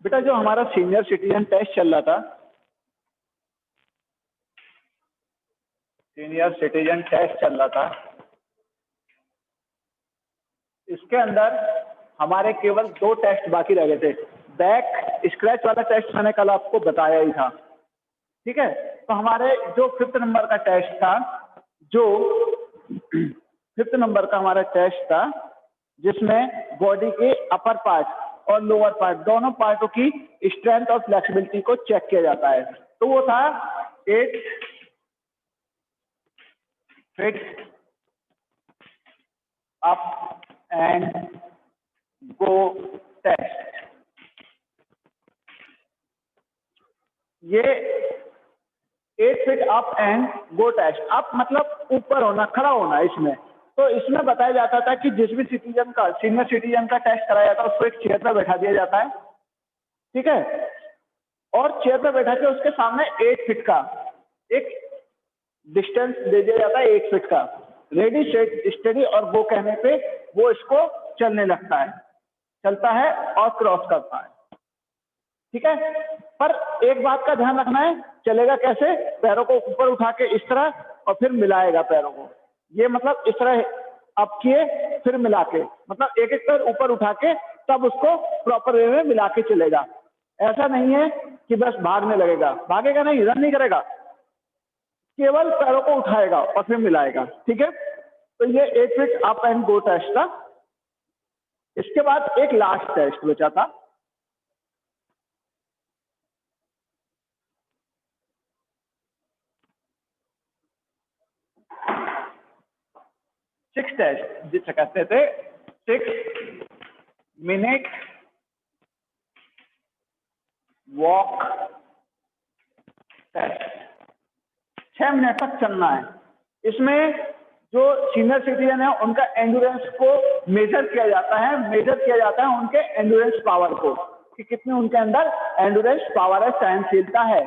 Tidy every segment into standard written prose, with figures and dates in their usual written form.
बेटा जो हमारा सीनियर सिटीजन टेस्ट चल रहा था, सीनियर सिटीजन टेस्ट चल रहा था, इसके अंदर हमारे केवल 2 टेस्ट बाकी रह गए थे। बैक स्क्रैच वाला टेस्ट मैंने कल आपको बताया ही था, ठीक है। तो हमारे जो 5th नंबर का टेस्ट था, जो 5th नंबर का हमारा टेस्ट था, जिसमें बॉडी के अपर पार्ट और लोअर पार्ट दोनों पार्टों की स्ट्रेंथ और फ्लेक्सिबिलिटी को चेक किया जाता है। तो वो था 8 feet up and go test. ये 8 feet up and go test, up मतलब ऊपर होना, खड़ा होना। इसमें तो इसमें बताया जाता था कि जिस भी सिटीजन का, सीनियर सिटीजन का टेस्ट कराया जाता है, उसको एक चेयर पर बैठा दिया जाता है, ठीक है। और चेयर पर बैठा के उसके सामने 8 फीट का एक डिस्टेंस दे दिया जाता है, 8 फीट का। रेडी सेट स्टडी और गो कहने पे वो इसको चलने लगता है, चलता है और क्रॉस करता है, ठीक है। पर एक बात का ध्यान रखना है, चलेगा कैसे? पैरों को ऊपर उठा के इस तरह और फिर मिलाएगा पैरों को। ये मतलब इस तरह अप किए फिर मिला के, मतलब एक एक पैर ऊपर उठा के तब उसको प्रॉपर वे में मिला के चलेगा। ऐसा नहीं है कि बस भागने लगेगा, भागेगा नहीं, रन नहीं करेगा, केवल पैरों को उठाएगा और फिर मिलाएगा, ठीक है। तो ये 8 feet up and go test था। इसके बाद एक लास्ट टेस्ट बचा था, 6 टेस्ट, जिसे कहते थे 6 मिनट वॉक टेस्ट। 6 मिनट तक चलना है। इसमें जो सीनियर सिटीजन है उनका एंड्योरेंस को मेजर किया जाता है, उनके एंड्योरेंस पावर को, कि कितने उनके अंदर एंड्योरेंस पावर है, सहनशीलता है।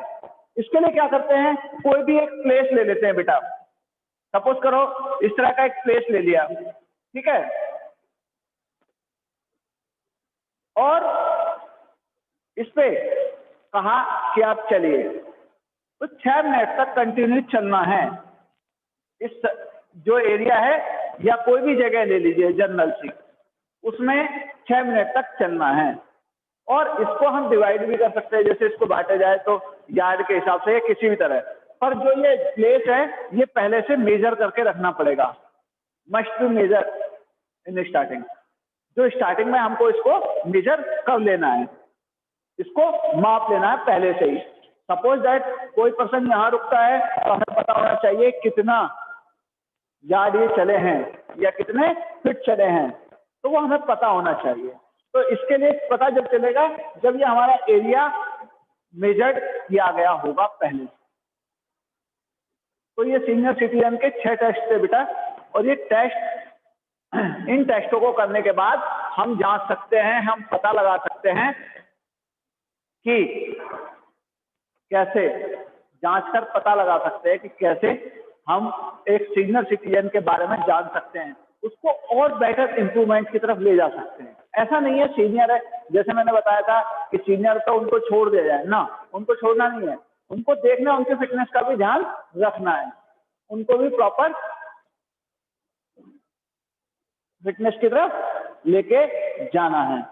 इसके लिए क्या करते हैं, कोई भी एक प्लेस ले लेते हैं बेटा। सपोज करो इस तरह का एक प्लेस ले लिया, ठीक है, और इस पे कहा कि आप चलिए, तो 6 मिनट तक कंटिन्यू चलना है। इस जो एरिया है या कोई भी जगह ले लीजिए जनरल सी, उसमें 6 मिनट तक चलना है। और इसको हम डिवाइड भी कर सकते हैं, जैसे इसको बांटा जाए तो यार्ड के हिसाब से या किसी भी तरह। पर जो ये प्लेस है ये पहले से मेजर करके रखना पड़ेगा, must be measure in starting. जो स्टार्टिंग में हमको इसको मेजर कर लेना है, इसको माप लेना है पहले से ही। सपोज दैट कोई पर्सन यहाँ रुकता है तो हमें पता होना चाहिए कितना यार्ड ये चले हैं या कितने फिट चले हैं, तो वो हमें पता होना चाहिए। तो इसके लिए पता जब चलेगा जब ये हमारा एरिया मेजर्ड किया गया होगा पहले। तो ये सीनियर सिटीजन के 6 टेस्ट थे बेटा, और ये टेस्ट, इन टेस्टों को करने के बाद हम जांच सकते हैं, हम पता लगा सकते हैं कि कैसे, जांच कर पता लगा सकते हैं कि कैसे हम एक सीनियर सिटीजन के बारे में जान सकते हैं, उसको और बेटर इंप्रूवमेंट की तरफ ले जा सकते हैं। ऐसा नहीं है सीनियर है, जैसे मैंने बताया था कि सीनियर तो उनको छोड़ दिया जाए ना, उनको छोड़ना नहीं है, उनको देखना, उनके फिटनेस का भी ध्यान रखना है, उनको भी प्रॉपर फिटनेस की तरफ लेके जाना है।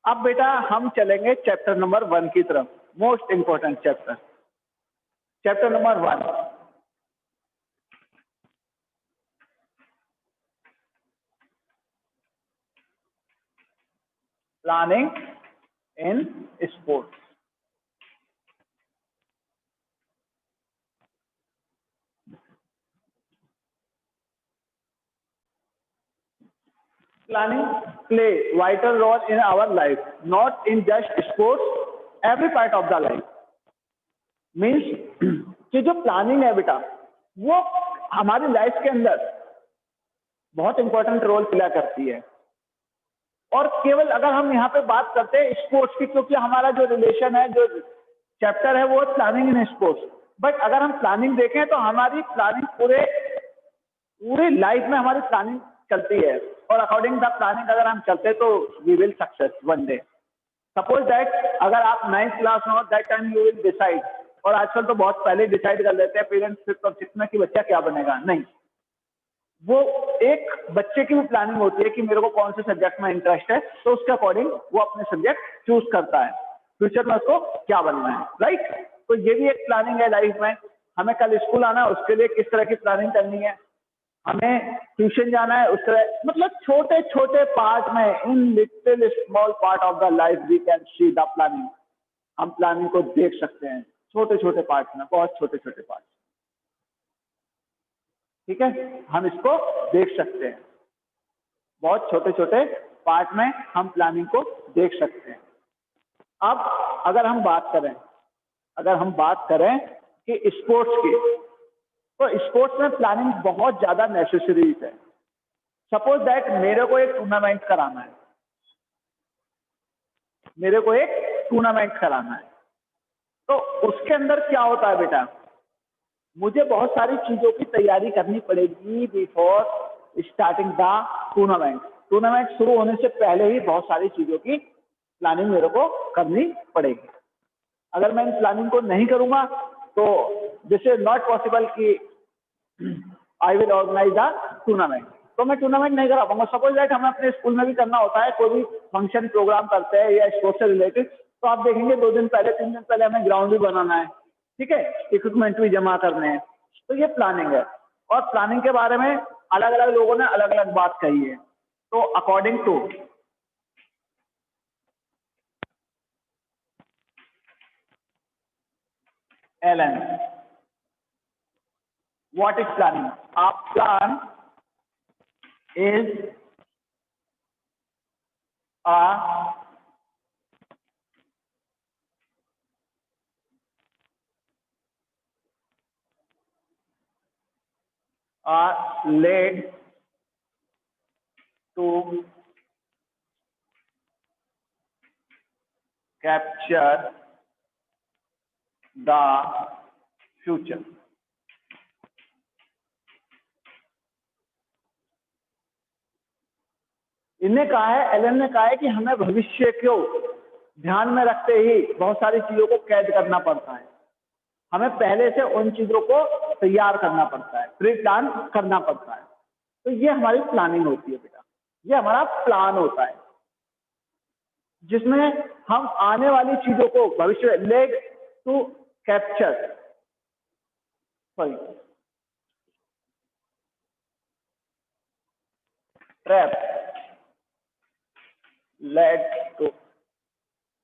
अब बेटा हम चलेंगे चैप्टर नंबर 1 की तरफ, most important chapter, chapter number 1, planning in sports. Planning play vital role in our life, not in just sports, every part of the life. Means कि जो प्लानिंग है बेटा वो हमारी लाइफ के अंदर बहुत इंपॉर्टेंट रोल प्ले करती है। और केवल अगर हम यहाँ पे बात करते हैं स्पोर्ट्स की, क्योंकि हमारा जो रिलेशन है, जो चैप्टर है वो प्लानिंग इन स्पोर्ट्स, बट अगर हम प्लानिंग देखें तो हमारी प्लानिंग पूरे लाइफ में हमारी प्लानिंग चलती है और अकॉर्डिंग द प्लानिंग अगर हम चलते तो we will success one day. Suppose that अगर आप 9th क्लास में हो that time you will decide, और आजकल तो बहुत पहले डिसाइड कर लेते हैं पेरेंट्स 5th और 6th में कि बच्चा क्या बनेगा। नहीं, वो एक बच्चे की भी प्लानिंग होती है कि मेरे को कौन से सब्जेक्ट में इंटरेस्ट है, तो उसके अकॉर्डिंग वो अपने सब्जेक्ट चूज करता है, फ्यूचर में उसको क्या बनना है, राइट। तो ये भी एक प्लानिंग है लाइफ में। हमें कल स्कूल आना है, उसके लिए किस तरह की प्लानिंग करनी है, हमें ट्यूशन जाना है उससे, मतलब छोटे छोटे पार्ट में, in little small part of the life we can see the planning. हम प्लानिंग को देख सकते हैं छोटे छोटे पार्ट में, बहुत छोटे छोटे पार्ट, ठीक है, हम इसको देख सकते हैं बहुत छोटे छोटे पार्ट में, हम प्लानिंग को देख सकते हैं। अब अगर हम बात करें कि स्पोर्ट्स की, तो स्पोर्ट्स में प्लानिंग बहुत ज्यादा नेसेसरी है। सपोज दैट मेरे को एक टूर्नामेंट कराना है, तो उसके अंदर क्या होता है बेटा, मुझे बहुत सारी चीजों की तैयारी करनी पड़ेगी before starting the tournament. Tournament शुरू होने से पहले ही बहुत सारी चीजों की प्लानिंग मेरे को करनी पड़ेगी। अगर मैं इन प्लानिंग को नहीं करूंगा तो दिस इज नॉट पॉसिबल कि I will organise the tournament, तो मैं टूर्नामेंट नहीं करा पाऊंगा। सपोज दैट हमें अपने स्कूल में भी करना होता है, कोई भी फंक्शन प्रोग्राम करते हैं या स्पोर्ट्स से रिलेटेड, तो आप देखेंगे 2 दिन पहले 3 दिन पहले हमें ग्राउंड भी बनाना है, ठीक है, इक्विपमेंट भी जमा करने हैं, तो ये प्लानिंग है। और प्लानिंग के बारे में अलग अलग लोगों ने अलग अलग बात कही है। तो according to Allen, what is planning? A plan is led to capture the future। इन्हें कहा है, एलन ने कहा है कि हमें भविष्य को ध्यान में रखते ही बहुत सारी चीजों को कैद करना पड़ता है। हमें पहले से उन चीजों को तैयार करना पड़ता है, प्री प्लान करना पड़ता है। तो ये हमारी प्लानिंग होती है बेटा, ये हमारा प्लान होता है जिसमें हम आने वाली चीजों को भविष्य led to capture, sorry trap, led to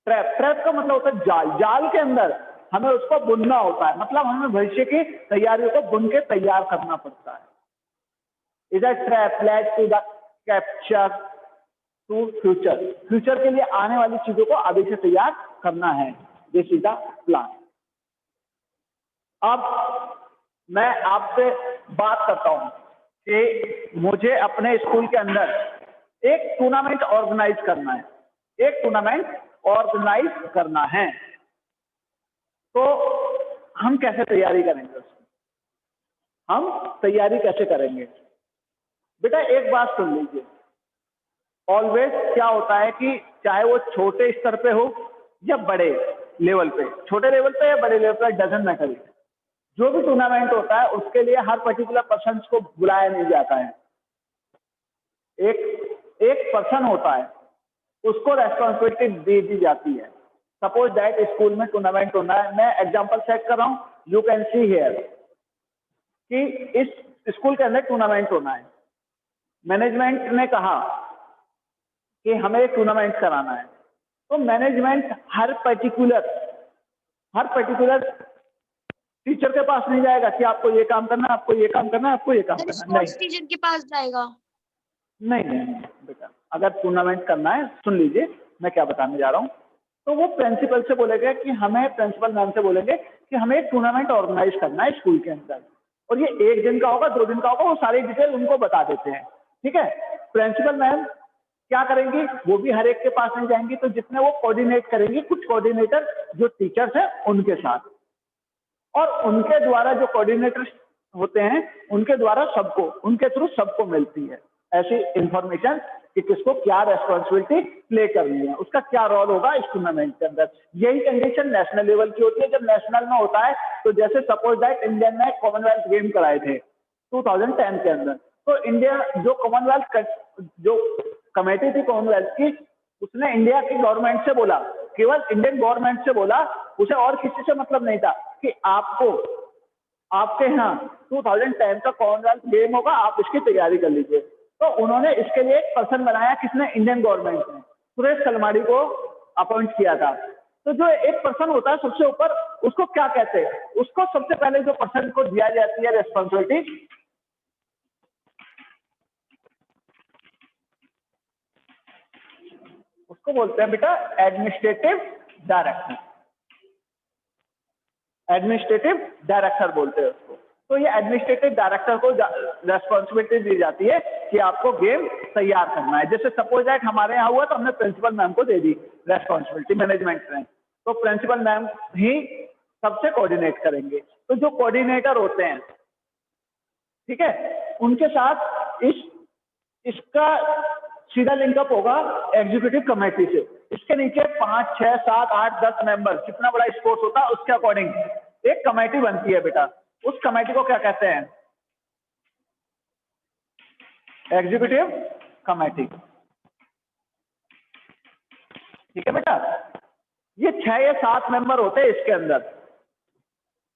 trap. Trap का मतलब होता है जाल, जाल के अंदर हमें उसको बुनना होता है, मतलब हमें भविष्य की तैयारियों को बुन के तैयार करना पड़ता है। Is a trap led to the capture to future, future के लिए आने वाली चीजों को अभी से तैयार करना है, दिस इज द प्लान। अब मैं आपसे बात करता हूं कि मुझे अपने स्कूल के अंदर एक टूर्नामेंट ऑर्गेनाइज करना है, तो हम कैसे तैयारी करेंगे उसकी, हम तैयारी कैसे करेंगे बेटा। एक बात सुन लीजिए, ऑलवेज क्या होता है कि चाहे वो छोटे स्तर पे हो या बड़े लेवल पे, छोटे लेवल पे या बड़े लेवल पे, डजंट मैटर, जो भी टूर्नामेंट होता है उसके लिए हर पर्टिकुलर पर्सन को बुलाया नहीं जाता है। एक पर्सन होता है, उसको रेस्पॉन्सिबिलिटी दे दी जाती है। सपोज दैट स्कूल में टूर्नामेंट होना है, मैं एग्जांपल सेट कर रहा हूं, यू कैन सी हियर कि इस स्कूल के अंदर टूर्नामेंट होना है। मैनेजमेंट ने कहा कि हमें एक टूर्नामेंट कराना है, तो मैनेजमेंट हर पर्टिकुलर टीचर के पास नहीं जाएगा कि आपको ये काम करना है, आपको ये काम करना है, आपको ये काम करना है, नहीं, टीचर के पास जाएगा। नहीं बेटा, अगर टूर्नामेंट करना है, सुन लीजिए मैं क्या बताने जा रहा हूँ, तो वो प्रिंसिपल से बोलेंगे कि हमें, प्रिंसिपल मैम से बोलेंगे कि हमें एक टूर्नामेंट ऑर्गेनाइज करना है स्कूल के अंदर, और ये 1 दिन का होगा, 2 दिन का होगा, वो सारी डिटेल उनको बता देते हैं, ठीक है। प्रिंसिपल मैम क्या करेंगी, वो भी हर एक के पास नहीं जाएंगी, तो जितने वो कोऑर्डिनेट करेंगी, कुछ कोऑर्डिनेटर जो टीचर्स हैं उनके साथ, और उनके द्वारा जो कोऑर्डिनेटर होते हैं उनके द्वारा सबको, उनके थ्रू सबको मिलती है। ऐसी इंफॉर्मेशन कि किसको क्या रेस्पॉन्सिबिलिटी प्ले करनी है, उसका क्या रोल होगा इस टूर्नामेंट के अंदर। यही कंडीशन नेशनल लेवल की होती है। जब नेशनल में होता है तो जैसे सपोज दैट इंडिया ने कॉमनवेल्थ गेम कराए थे 2010 के अंदर, तो इंडिया जो कॉमनवेल्थ जो कमेटी थी कॉमनवेल्थ की, उसने इंडिया की गवर्नमेंट से बोला, केवल इंडियन गवर्नमेंट से बोला, उसे और किसी से मतलब नहीं था कि आपको आपके यहाँ 2010 का कॉमनवेल्थ गेम होगा, आप इसकी तैयारी कर लीजिए। तो उन्होंने इसके लिए एक पर्सन बनाया, किसने? इंडियन गवर्नमेंट ने सुरेश कलमाड़ी को अपॉइंट किया था। तो जो एक पर्सन होता है सबसे ऊपर, उसको क्या कहते हैं? उसको सबसे पहले जो पर्सन को दिया जाती है रेस्पॉन्सिबिलिटी, उसको बोलते हैं बेटा एडमिनिस्ट्रेटिव डायरेक्टर। एडमिनिस्ट्रेटिव डायरेक्टर बोलते हैं उसको। तो ये एडमिनिस्ट्रेटिव डायरेक्टर को रेस्पॉन्सिबिलिटी दी जाती है कि आपको गेम तैयार करना है। जैसे सपोज दैट हमारे यहाँ हुआ तो हमने प्रिंसिपल मैम को दे दी रेस्पॉन्सिबिलिटी मैनेजमेंट में, तो प्रिंसिपल मैम ही सबसे कोऑर्डिनेट करेंगे। तो जो कोऑर्डिनेटर होते हैं, ठीक है, उनके साथ इसका सीधा लिंकअप होगा एग्जीक्यूटिव कमेटी से। इसके नीचे 5, 6, 7, 8, 10 मेंबर, कितना बड़ा स्पोर्ट्स होता है उसके अकॉर्डिंग एक कमेटी बनती है बेटा। उस कमेटी को क्या कहते हैं? Executive committee. ठीक है बेटा, ये 6 या 7 मेंबर होते हैं इसके अंदर।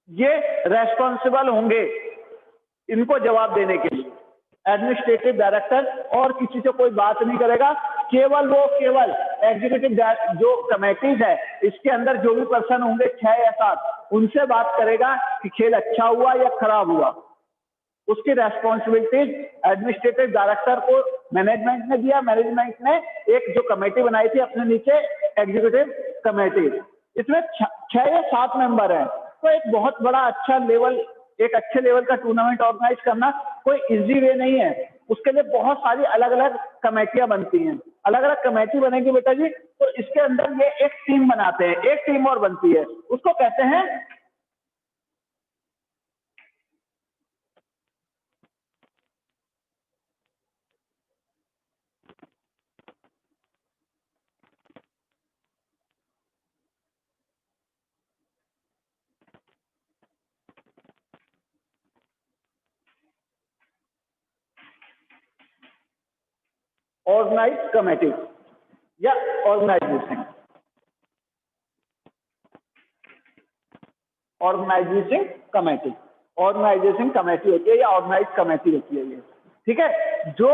ये रेस्पॉन्सिबल होंगे इनको जवाब देने के लिए। एडमिनिस्ट्रेटिव डायरेक्टर और किसी से कोई बात नहीं करेगा, केवल एग्जीक्यूटिव जो कमेटीज है इसके अंदर जो भी पर्सन होंगे 6 या 7, उनसे बात करेगा कि खेल अच्छा हुआ या खराब हुआ। उसकी रेस्पॉन्सिबिलिटीज एडमिनिस्ट्रेटिव डायरेक्टर को मैनेजमेंट ने दिया। मैनेजमेंट ने एक जो कमेटी बनाई थी अपने नीचे एग्जीक्यूटिव कमेटी, इसमें 6 या 7 मेंबर हैं। तो एक बहुत बड़ा एक अच्छे लेवल का टूर्नामेंट ऑर्गेनाइज करना कोई इजी वे नहीं है। उसके लिए बहुत सारी अलग अलग कमेटियां बनती हैं। अलग अलग कमेटी बनेगी बेटा जी, तो इसके अंदर ये एक टीम बनाते हैं। एक टीम और बनती है, उसको कहते हैं ऑर्गेनाइज कमेटी या ऑर्गेनाइजेशन कमेटी होती है या ऑर्गेनाइज कमेटी होती है ये। ठीक है, जो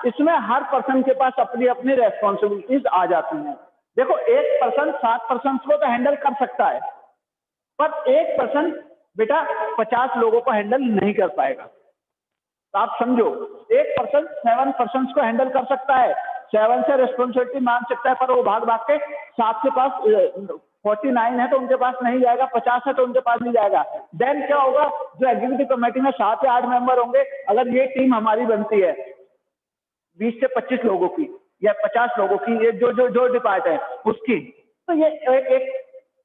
इसमें हर पर्सन के पास अपनी अपनी रेस्पॉन्सिबिलिटीज आ जाती हैं। देखो, एक पर्सन 7 पर्सन को तो हैंडल कर सकता है, पर एक पर्सन बेटा 50 लोगों को हैंडल नहीं कर पाएगा। तो आप समझो, एक पर्सन 7 पर्सन को हैंडल कर सकता है, 7 से रेस्पॉन्सिबिलिटी मांग सकता है, पर वो भाग भाग के 7 के पास 49 है तो उनके पास नहीं जाएगा, 50 है तो उनके पास नहीं जाएगा। देन क्या होगा? जो एग्जीक्यूटिव कमेटी में 7 या 8 मेंबर होंगे, अगर ये टीम हमारी बनती है 20 से 25 लोगों की या 50 लोगों की, ये जो डिपार्ट है उसकी, तो ये एक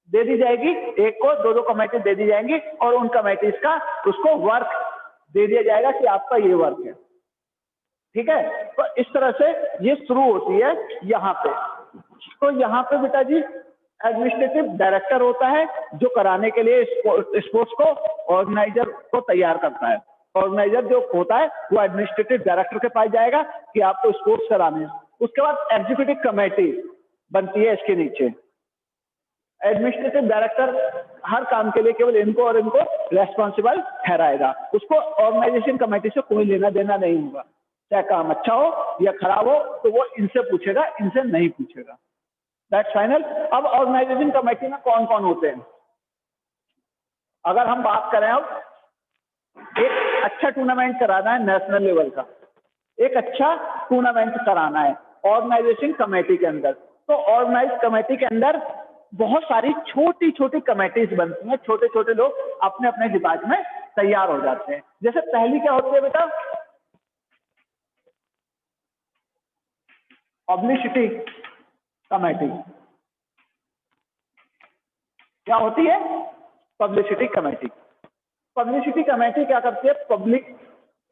दे दी जाएगी, एक को 2-2 कमेटी दे दी जाएंगी और उन कमेटीज का उसको वर्क दे दिया जाएगा कि आपका ये वर्क है। ठीक है, तो इस तरह से ये शुरू होती है यहाँ पे। तो यहाँ पे बेटा जी एडमिनिस्ट्रेटिव डायरेक्टर होता है जो कराने के लिए स्पोर्ट्स को ऑर्गेनाइजर को तैयार करता है। ऑर्गेनाइजर जो होता है वो एडमिनिस्ट्रेटिव डायरेक्टर के पास जाएगा कि आपको स्पोर्ट्स कराने हैं। उसके बाद एग्जीक्यूटिव कमेटी बनती है इसके नीचे। एडमिनिस्ट्रेटिव डायरेक्टर हर काम के लिए केवल इनको और इनको रेस्पॉन्सिबल ठहराएगा। उसको ऑर्गेनाइजेशन कमेटी से कोई लेना देना नहीं होगा। चाहे काम अच्छा हो या खराब हो तो वो इनसे पूछेगा, इनसे नहीं पूछेगा। That's final. अब ऑर्गेनाइजेशन कमेटी में कौन कौन होते हैं? अगर हम बात करें, अब एक अच्छा टूर्नामेंट कराना है नेशनल लेवल का, एक अच्छा टूर्नामेंट कराना है ऑर्गेनाइजेशन कमेटी के अंदर, तो ऑर्गेनाइज कमेटी के अंदर बहुत सारी छोटी छोटी कमेटीज बनती हैं। छोटे छोटे लोग अपने अपने डिपार्टमेंट में तैयार हो जाते हैं। जैसे पहली क्या होती है बेटा? Publicity committee. क्या होती है? Publicity committee. पब्लिसिटी कमेटी क्या करती है? पब्लिक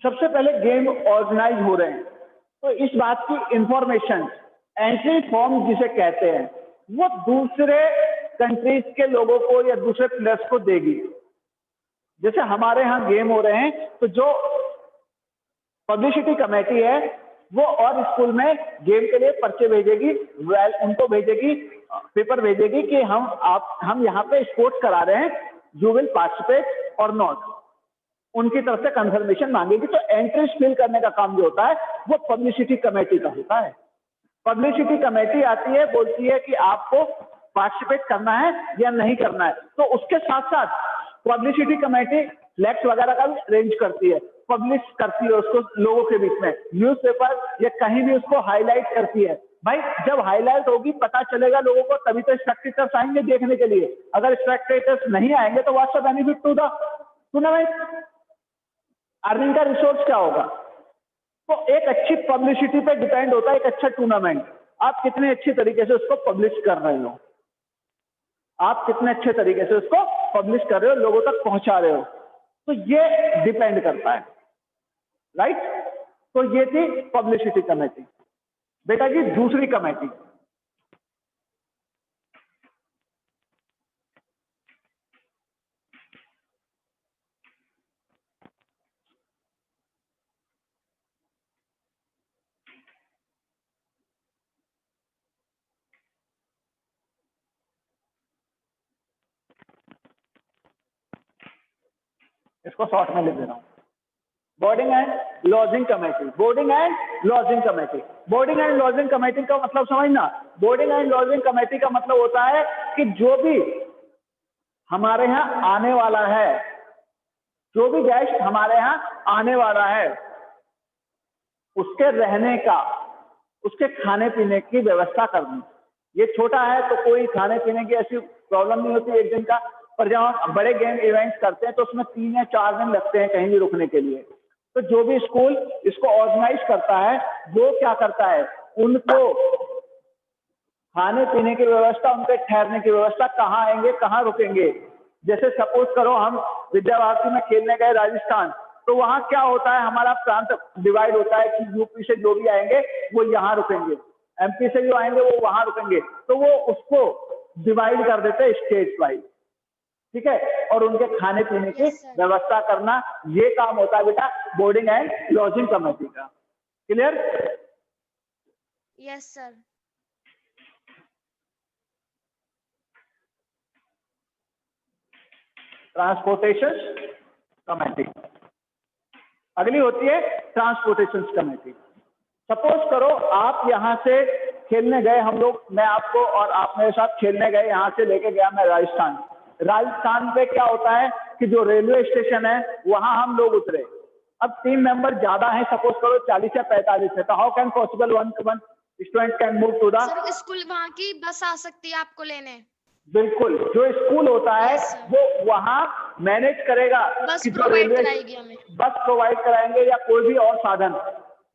सबसे पहले गेम ऑर्गेनाइज हो रहे हैं, तो इस बात की इंफॉर्मेशन एंट्री फॉर्म जिसे कहते हैं वो दूसरे कंट्रीज के लोगों को या दूसरे प्लेयर्स को देगी। जैसे हमारे यहाँ गेम हो रहे हैं तो जो पब्लिसिटी कमेटी है वो और स्कूल में गेम के लिए पर्चे भेजेगी, उनको भेजेगी, पेपर भेजेगी कि हम यहाँ पे स्पोर्ट्स करा रहे हैं, यू विल पार्टिसिपेट और नॉट। उनकी तरफ से कंफर्मेशन मांगेगी। तो एंट्रीज फिल करने का काम जो होता है वो पब्लिसिटी कमेटी का होता है। पब्लिसिटी कमेटी आती है, बोलती है कि आपको पार्टिसिपेट करना है या नहीं करना है। तो उसके साथ साथ पब्लिसिटी कमेटी फ्लैक्स वगैरह का भी अरेंज करती है, पब्लिश करती है उसको लोगों के बीच में, न्यूज़पेपर या कहीं भी उसको हाईलाइट करती है। भाई जब हाईलाइट होगी पता चलेगा लोगों को, तभी तो स्पेक्टेटर्स आएंगे देखने के लिए। अगर स्पेक्टेटर्स नहीं आएंगे तो what's the benefit to the tournament? Earning का रिसोर्स क्या होगा? तो एक अच्छी पब्लिसिटी पे डिपेंड होता है एक अच्छा टूर्नामेंट। आप कितने अच्छे तरीके से उसको पब्लिश कर रहे हो, आप कितने अच्छे तरीके से उसको पब्लिश कर रहे हो, लोगों तक पहुंचा रहे हो, तो ये डिपेंड करता है, राइट। तो ये थी पब्लिसिटी कमेटी। बेटा जी दूसरी कमेटी, इसको शॉर्ट में लिख दे रहा हूं, boarding and lodging committee. Boarding and lodging committee, boarding and lodging committee का मतलब समझना। बोर्डिंग एंड लॉजिंग कमेटी का मतलब होता है कि जो भी हमारे यहाँ आने वाला है, जो भी गेस्ट हमारे यहाँ आने वाला है, उसके रहने का, उसके खाने पीने की व्यवस्था करनी। ये छोटा है तो कोई खाने पीने की ऐसी प्रॉब्लम नहीं होती एक दिन का, पर जब हम बड़े गेम इवेंट्स करते हैं तो उसमें 3 या 4 दिन लगते हैं कहीं भी रुकने के लिए। तो जो भी स्कूल इसको ऑर्गेनाइज करता है वो क्या करता है, उनको खाने पीने की व्यवस्था, उनके ठहरने की व्यवस्था, कहाँ आएंगे कहाँ रुकेंगे। जैसे सपोज करो हम विद्या भारती में खेलने गए राजस्थान, तो वहां क्या होता है, हमारा प्रांत डिवाइड होता है कि यूपी से जो भी आएंगे वो यहाँ रुकेंगे, एमपी से जो आएंगे वो वहां रुकेंगे। तो वो उसको डिवाइड कर देते हैं स्टेट वाइज, ठीक है। और उनके खाने पीने की व्यवस्था करना, ये काम होता है बेटा बोर्डिंग एंड लॉजिंग कमेटी का। Clear? Yes sir. Transportation committee, अगली होती है ट्रांसपोर्टेशन कमेटी। सपोज करो आप यहाँ से खेलने गए, हम लोग, मैं आपको और आप मेरे साथ खेलने गए, यहाँ से लेके गया मैं राजस्थान। राजस्थान पे क्या होता है कि जो रेलवे स्टेशन है वहां हम लोग उतरे। अब 3 मेंबर ज्यादा हैं, सपोज करो 40 या 45 है, तो how can possible one student can move to the sir school वहाँ की बस आ सकती है आपको लेने? बिल्कुल, जो स्कूल होता है वो वहां मैनेज करेगा, बस कि जो प्रोवाइड रेलवे कराएगी हमें, बस प्रोवाइड कराएंगे या कोई भी और साधन,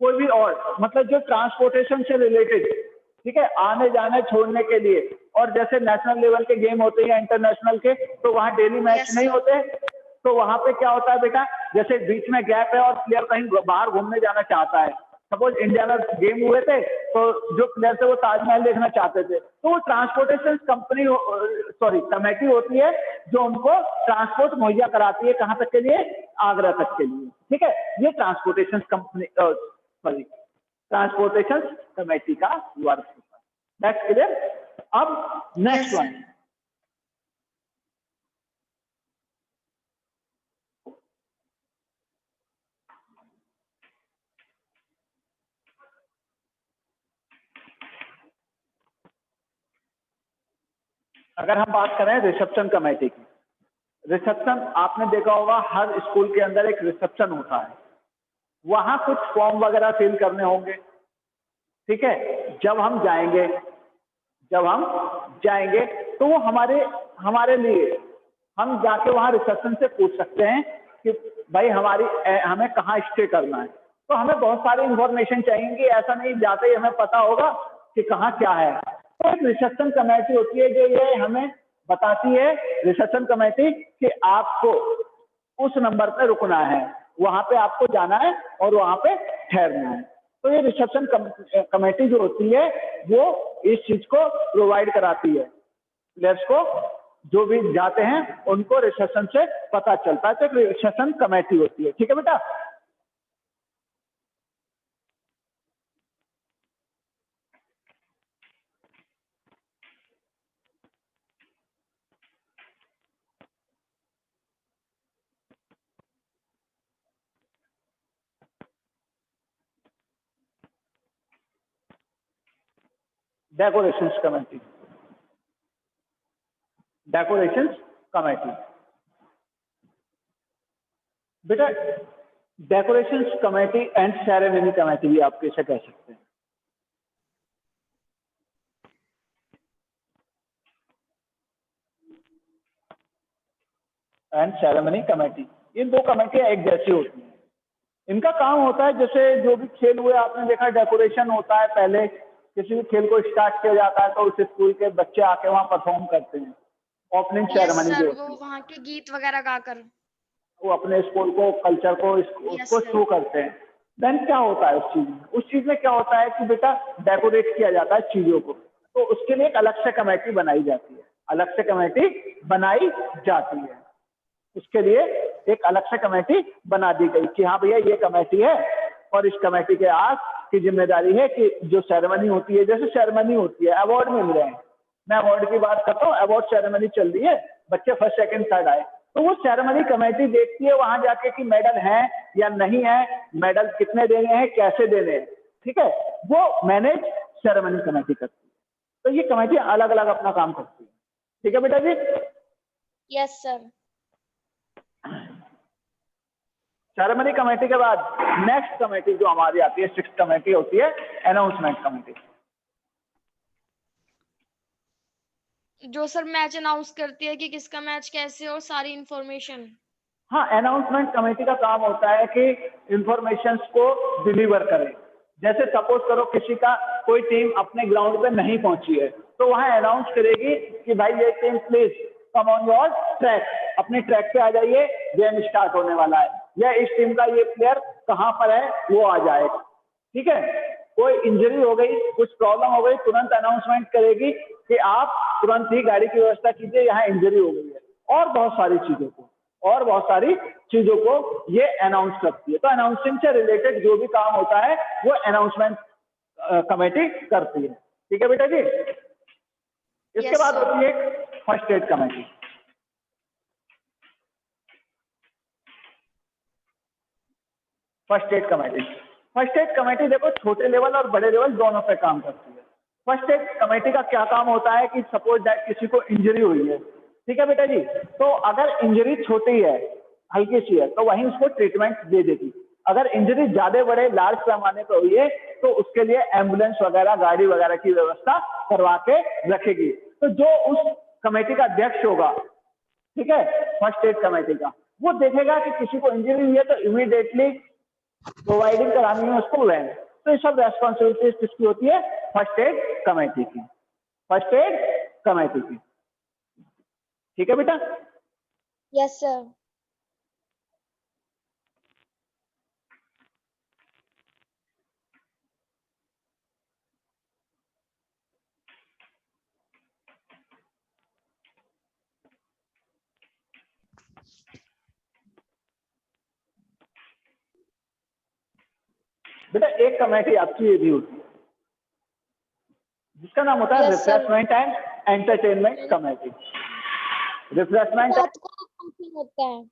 कोई भी और, मतलब जो ट्रांसपोर्टेशन से रिलेटेड, ठीक है, आने जाने छोड़ने के लिए। और जैसे नेशनल लेवल के गेम होते हैं या इंटरनेशनल के, तो वहाँ डेली मैच नहीं होते, तो वहां पे क्या होता है बेटा, जैसे बीच में गैप है और प्लेयर कहीं बाहर घूमने जाना चाहता है, सपोज इंडिया में गेम हुए थे तो जो प्लेयर थे वो ताजमहल देखना चाहते थे, तो वो ट्रांसपोर्टेशन कंपनी कमेटी होती है जो उनको ट्रांसपोर्ट मुहैया कराती है, कहां तक के लिए, आगरा तक के लिए, ठीक है। ये ट्रांसपोर्टेशन कंपनी ट्रांसपोर्टेशन कमेटी का वर्क होता है। That's clear? अब नेक्स्ट वन, अगर हम बात करें रिसेप्शन कमेटी की, रिसेप्शन आपने देखा होगा हर स्कूल के अंदर एक रिसेप्शन होता है, वहां कुछ फॉर्म वगैरह फिल करने होंगे, ठीक है। जब हम जाएंगे तो वो हमारे लिए, हम जाके वहां रिसेप्शन से पूछ सकते हैं कि भाई हमें कहाँ स्टे करना है। तो हमें बहुत सारी इंफॉर्मेशन चाहिए, ऐसा नहीं जाते ही हमें पता होगा कि कहाँ क्या है। तो एक रिसेप्शन कमेटी होती है जो ये हमें बताती है, रिसेप्शन कमेटी, कि आपको उस नंबर पे रुकना है, वहां पे आपको जाना है और वहां पे ठहरना है। तो ये रिसेप्शन कमेटी जो होती है वो इस चीज को प्रोवाइड कराती है प्लेयर्स को, जो भी जाते हैं उनको रिसेप्शन से पता चलता है। तो रिसेप्शन कमेटी होती है। ठीक है बेटा। डेकोरेशंस कमेटी, डेकोरेशंस कमेटी बेटा, decorations committee and ceremony committee भी आप कैसे कह सकते हैं। एंड सेरेमनी कमेटी, ये दो कमेटियां एक जैसी होती हैं। इनका काम होता है जैसे जो भी खेल हुए आपने देखा डेकोरेशन होता है, पहले किसी भी खेल को स्टार्ट किया जाता है तो उस स्कूल के बच्चे आके वहां परफॉर्म करते हैं। ओपनिंग यस सेरेमनी सर, जो वो होती है वहाँ के गीत वगैरह गाकर। वो अपने स्कूल को, कल्चर को, यस उसको सर। शो करते हैं। देन क्या होता है उस चीज में, उस चीज में क्या होता है कि बेटा डेकोरेट किया जाता है चीजों को, तो उसके लिए एक अलग से कमेटी बनाई जाती है, अलग से कमेटी बनाई जाती है। उसके लिए एक अलग से कमेटी बना दी गई कि हाँ भैया ये कमेटी है और इस कमेटी के आज की जिम्मेदारी है कि जो सेरेमनी होती है, जैसे सेरेमनी होती है, अवार्ड मिल रहे हैं, मैं अवार्ड की बात करता हूँ, अवार्ड सेरेमनी चल रही है, बच्चे फर्स्ट सेकंड थर्ड आए, तो वो सेरेमनी कमेटी देखती है वहां जाके कि मेडल है या नहीं है, मेडल कितने देने हैं, कैसे देने हैं। ठीक है, वो मैनेज सेरेमनी कमेटी करती है। तो ये कमेटी अलग अलग अपना काम करती है। ठीक है बेटा जी। Yes sir. सेरेमनी कमेटी के बाद नेक्स्ट कमेटी जो हमारी आती है, सिक्स्थ कमेटी होती है अनाउंसमेंट कमेटी। जो सर मैच अनाउंस करती है कि किसका मैच कैसे और सारी इंफॉर्मेशन। हाँ, अनाउंसमेंट कमेटी का काम होता है कि इंफॉर्मेशन को डिलीवर करें। जैसे सपोज करो किसी का कोई टीम अपने ग्राउंड पे नहीं पहुंची है तो वहां अनाउंस करेगी कि भाई ये team please come on your track, अपने ट्रैक पे आ जाइए, गेम स्टार्ट होने वाला है, या इस टीम का ये प्लेयर कहाँ पर है वो आ जाए। ठीक है, कोई इंजरी हो गई, कुछ प्रॉब्लम हो गई, तुरंत अनाउंसमेंट करेगी कि आप तुरंत ही गाड़ी की व्यवस्था कीजिए, यहाँ इंजरी हो गई है, और बहुत सारी चीजों को ये अनाउंस करती है। तो अनाउंसिंग से रिलेटेड जो भी काम होता है वो अनाउंसमेंट कमेटी करती है। ठीक है बेटा जी। इसके यस बाद सर। होती है first aid committee. First aid committee, first aid committee देखो छोटे लेवल और बड़े लेवल दोनों पे काम करती है। फर्स्ट एड कमेटी का क्या काम होता है कि सपोज दैट किसी को इंजरी हुई है, ठीक है बेटा जी, तो अगर इंजरी छोटी है, हल्की सी है, तो वहीं उसको ट्रीटमेंट दे देगी। अगर इंजरी ज्यादा बड़े लार्ज पैमाने पर हुई है तो उसके लिए एम्बुलेंस वगैरह, गाड़ी वगैरह की व्यवस्था करवा के रखेगी। तो जो उस कमेटी का अध्यक्ष होगा, ठीक है, फर्स्ट एड कमेटी का, वो देखेगा कि किसी को इंजरी हुई है तो इमीडिएटली प्रोवाइडिंग करानी है उसको लैंड। तो ये सब रेस्पॉन्सिबिलिटीज किसकी होती है? फर्स्ट एड कमेटी की, फर्स्ट एड कमेटी की। ठीक है बेटा। Yes sir. बेटा एक कमेटी आपकी ये भी होती है जिसका नाम होता है yes sir. Refreshment and entertainment committee. Refreshment, रात को फंक्शन होता है।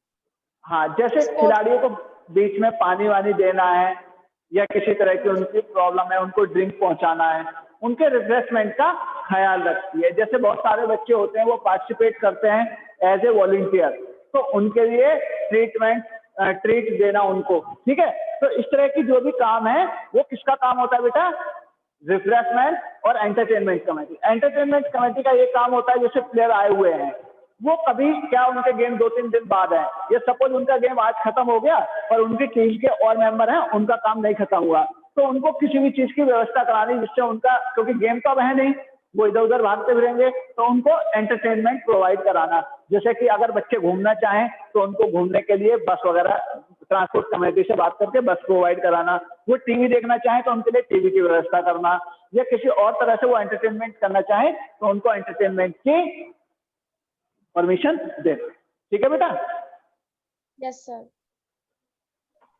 हाँ, जैसे स्पोर्ट। खिलाड़ियों को बीच में पानी वानी देना है या किसी तरह की उनकी प्रॉब्लम है, उनको ड्रिंक पहुंचाना है, उनके रिफ्रेशमेंट का ख्याल रखती है। जैसे बहुत सारे बच्चे होते हैं वो पार्टिसिपेट करते हैं एज ए वॉलंटियर, तो उनके लिए ट्रीट देना उनको, ठीक है। तो इस तरह की जो भी काम है वो किसका काम होता है बेटा? रिफ्रेशमेंट और एंटरटेनमेंट कमेटी। एंटरटेनमेंट कमेटी का ये काम होता है जैसे प्लेयर आए हुए हैं, वो कभी क्या उनके गेम 2-3 दिन बाद है, ये सपोज उनका गेम आज खत्म हो गया पर उनकी टीम के और मेंबर हैं उनका काम नहीं खत्म हुआ, तो उनको किसी भी चीज की व्यवस्था करानी जिससे उनका, क्योंकि गेम तो अब है नहीं, वो इधर उधर भागते फिरेंगे, तो उनको एंटरटेनमेंट प्रोवाइड कराना। जैसे कि अगर बच्चे घूमना चाहें तो उनको घूमने के लिए बस वगैरह ट्रांसपोर्ट कमेटी से बात करके बस प्रोवाइड कराना, वो टीवी देखना चाहे तो उनके लिए टीवी की व्यवस्था करना, या किसी और तरह से वो एंटरटेनमेंट करना चाहे तो उनको एंटरटेनमेंट की परमिशन देना। ठीक है बेटा? Yes sir.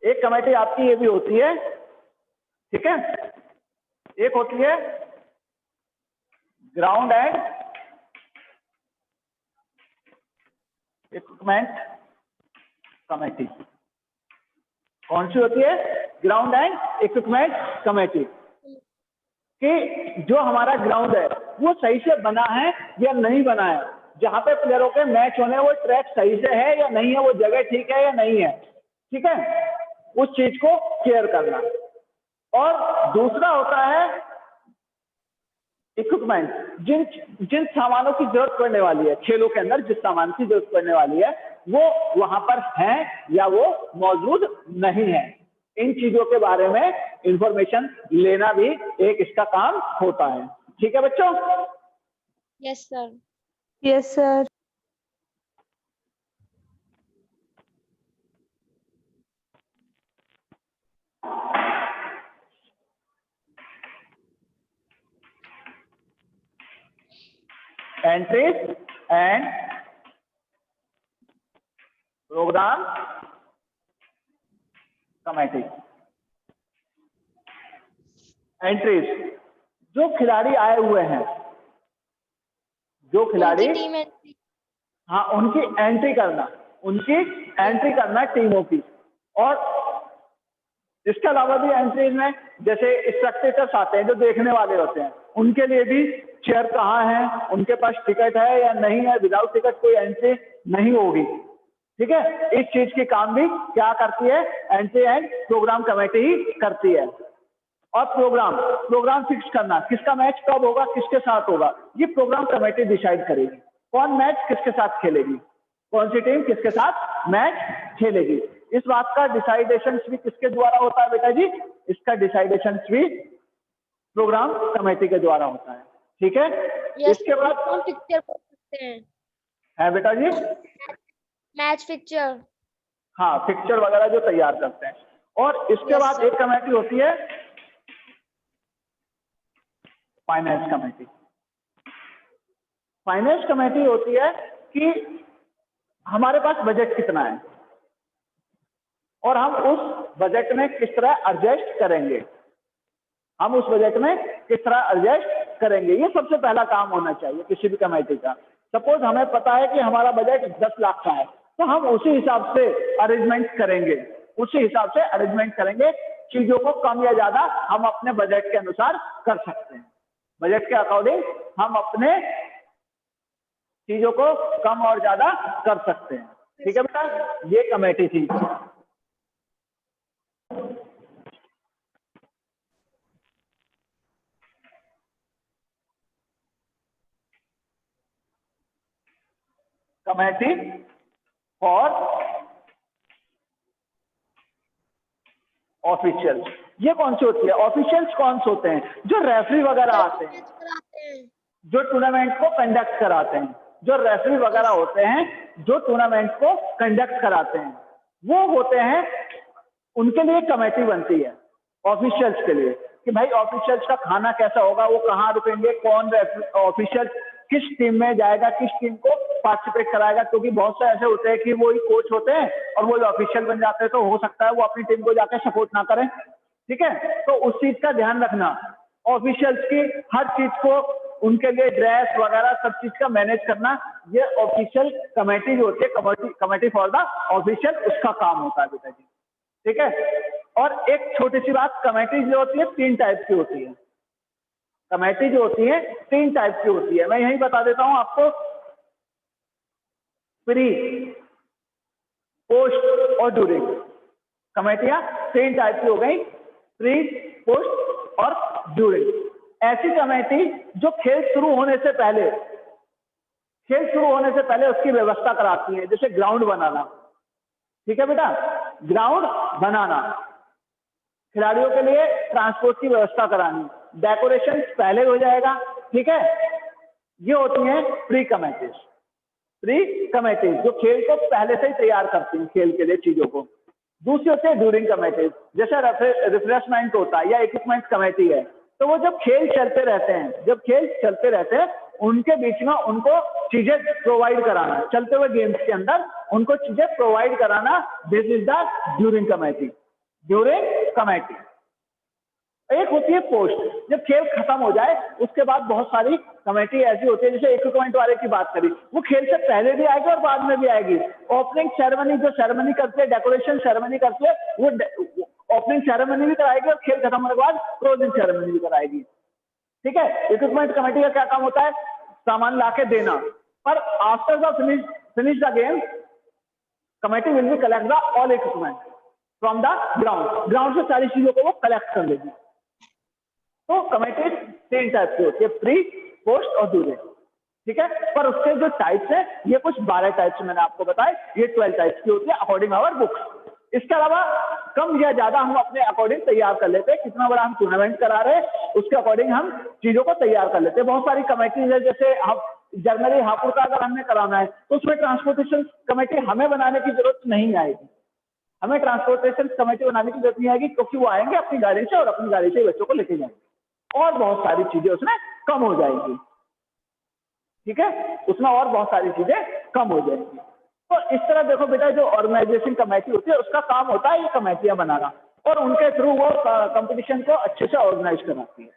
एक कमेटी आपकी ये भी होती है, ठीक है, एक होती है ग्राउंड एंड इक्विपमेंट कमेटी। कौन सी होती है? Ground and equipment committee. कि जो हमारा ग्राउंड है वो सही से बना है या नहीं बना है, जहां पे प्लेयरों के मैच होने वो ट्रैक सही से है या नहीं है, वो जगह ठीक है या नहीं है, ठीक है, उस चीज को केयर करना। और दूसरा होता है इक्विपमेंट, जिन सामानों की जरूरत पड़ने वाली है, खेलों के अंदर जिस सामान की जरूरत पड़ने वाली है वो वहां पर है या वो मौजूद नहीं है, इन चीजों के बारे में इंफॉर्मेशन लेना भी एक इसका काम होता है। ठीक है बच्चों? Yes sir. Yes sir. Entries and programme committee. Entries, जो खिलाड़ी आए हुए हैं, जो खिलाड़ी, उनकी टीम एंट्री। हाँ, उनकी एंट्री करना टीमों की। और इसके अलावा भी एंट्रीज में जैसे स्पेक्टेटर्स आते हैं जो देखने वाले होते हैं, उनके लिए भी चेयर कहाँ है, उनके पास टिकट है या नहीं है, विदाउट टिकट कोई एंट्री नहीं होगी। ठीक है, इस चीज की काम भी क्या करती है? एंट्री एंड प्रोग्राम कमेटी ही करती है। और प्रोग्राम फिक्स करना, किसका मैच कब होगा, किसके साथ होगा, ये प्रोग्राम कमेटी डिसाइड करेगी। कौन मैच किसके साथ खेलेगी, कौन सी टीम किसके साथ मैच खेलेगी, इस बात का डिसाइडेशन भी किसके द्वारा होता है बेटा जी? इसका डिसाइडेशन भी प्रोग्राम कमेटी के द्वारा होता है। ठीक है, इसके बाद कौन पिक्चर कर सकते हैं? है बेटा जी, मैच पिक्चर। हाँ, पिक्चर वगैरह जो तैयार करते हैं। और इसके बाद एक कमेटी होती है फाइनेंस कमेटी। फाइनेंस कमेटी होती है कि हमारे पास बजट कितना है और हम उस बजट में किस तरह एडजस्ट करेंगे, ये सबसे पहला काम होना चाहिए किसी भी कमेटी का। सपोज हमें पता है कि हमारा बजट 10 लाख का है, तो हम उसी हिसाब से अरेंजमेंट करेंगे, चीजों को कम या ज्यादा हम अपने बजट के अनुसार कर सकते हैं। बजट के अकॉर्डिंग हम अपने चीजों को कम और ज्यादा कर सकते हैं। ठीक है बेटा, ये कमेटी थी। कमेटी फॉर ऑफिशियल्स, ये कौन सी होती है? ऑफिशियल्स कौन से होते हैं? जो रेफरी वगैरह आते हैं, जो टूर्नामेंट को कंडक्ट कराते हैं, जो रेफरी वगैरह होते हैं जो टूर्नामेंट को कंडक्ट कराते हैं, वो होते हैं, उनके लिए कमेटी बनती है ऑफिशियल्स के लिए, कि भाई ऑफिशियल्स का खाना कैसा होगा, वो कहाँ रुकेंगे, कौन ऑफिशियल किस टीम में जाएगा, किस टीम को पार्टिसिपेट कराएगा। क्योंकि बहुत से ऐसे होते हैं कि वो ही कोच होते हैं और वो ऑफिशियल बन जाते हैं, तो हो सकता है वो अपनी टीम को जाकर सपोर्ट ना करें। ठीक है, तो उस चीज का ध्यान रखना, ऑफिशियल्स की हर चीज को, उनके लिए ड्रेस वगैरह सब चीज का मैनेज करना, ये ऑफिशियल कमेटी जो होती है, कमेटी फॉर द ऑफिशियल, उसका काम होता है बेटा जी। ठीक है, और एक छोटी सी बात, कमेटी जो होती है 3 टाइप की होती है। कमेटी जो होती है 3 टाइप की होती है, मैं यही बता देता हूं आपको। प्री, पोस्ट और ड्यूरिंग कमेटियां 3 टाइप की हो गई, प्री, पोस्ट और ड्यूरिंग। ऐसी कमेटी जो खेल शुरू होने से पहले उसकी व्यवस्था कराती है, जैसे ग्राउंड बनाना। ठीक है बेटा, ग्राउंड बनाना, खिलाड़ियों के लिए ट्रांसपोर्ट की व्यवस्था करानी, डेकोरेशन पहले हो जाएगा। ठीक है, ये होती हैं प्री कमेटीज जो खेल को पहले से ही तैयार करती हैं, खेल के लिए चीजों को। दूसरी होती है ड्यूरिंग कमेटी, जैसे रिफ्रेशमेंट होता है या इक्विपमेंट कमेटी है। तो वो जब खेल चलते रहते हैं, जब खेल चलते रहते हैं उनके बीच में उनको चीजें प्रोवाइड कराना, चलते हुए गेम्स के अंदर उनको चीजें प्रोवाइड कराना, this is the during committee. During committee. एक होती है पोस्ट, जब खेल खत्म हो जाए उसके बाद बहुत सारी कमेटी ऐसी होती है, जैसे इक्विपमेंट वाले की बात करी, वो खेल से पहले भी आएगी और बाद में भी आएगी। ओपनिंग सेरेमनी, जो सेरेमनी करते हैं, डेकोरेशन सेरेमनी करते हैं, वो ओपनिंग सेरेमनी भी कराएगी और खेल खत्म होने के बाद क्लोजिंग सेरेमनी भी कराएगी। ठीक है। इक्विपमेंट कमेटी का क्या काम होता है? सामान लाके देना। पर after the finish the game, committee will be collect the all equipment from the ground से सारी चीजों को वो कलेक्ट कर लेगी। तो कमेटी 3 टाइप की होती है, प्री, पोस्ट और ड्यूरिंग। ठीक है। पर उसके जो टाइप्स है, ये कुछ 12 टाइप्स मैंने आपको बताए, ये 12 टाइप्स की होती है अकॉर्डिंग आवर बुक्स। इसके अलावा कम या ज्यादा हम अपने अकॉर्डिंग तैयार कर लेते हैं, कितना बड़ा हम टूर्नामेंट करा रहे हैं उसके अकॉर्डिंग हम चीजों को तैयार कर लेते हैं। बहुत सारी कमेटीज है, जैसे हम जर्नली हापुड़ का अगर हमने कराना है तो उसमें ट्रांसपोर्टेशन कमेटी हमें बनाने की जरूरत नहीं आएगी। हमें ट्रांसपोर्टेशन कमेटी बनाने की जरूरत नहीं आएगी, क्योंकि वो आएंगे अपनी गाड़ी से और अपनी गाड़ी से बच्चों को लेके जाएंगे और बहुत सारी चीजें उसमें कम हो जाएंगी। ठीक है। उसमें और बहुत सारी चीजें कम हो जाएंगी। तो इस तरह देखो बेटा, जो ऑर्गेनाइजेशन कमेटी होती है उसका काम होता है ये कमेटियां बनाना, और उनके थ्रू वो कंपटीशन को अच्छे से ऑर्गेनाइज कराती है।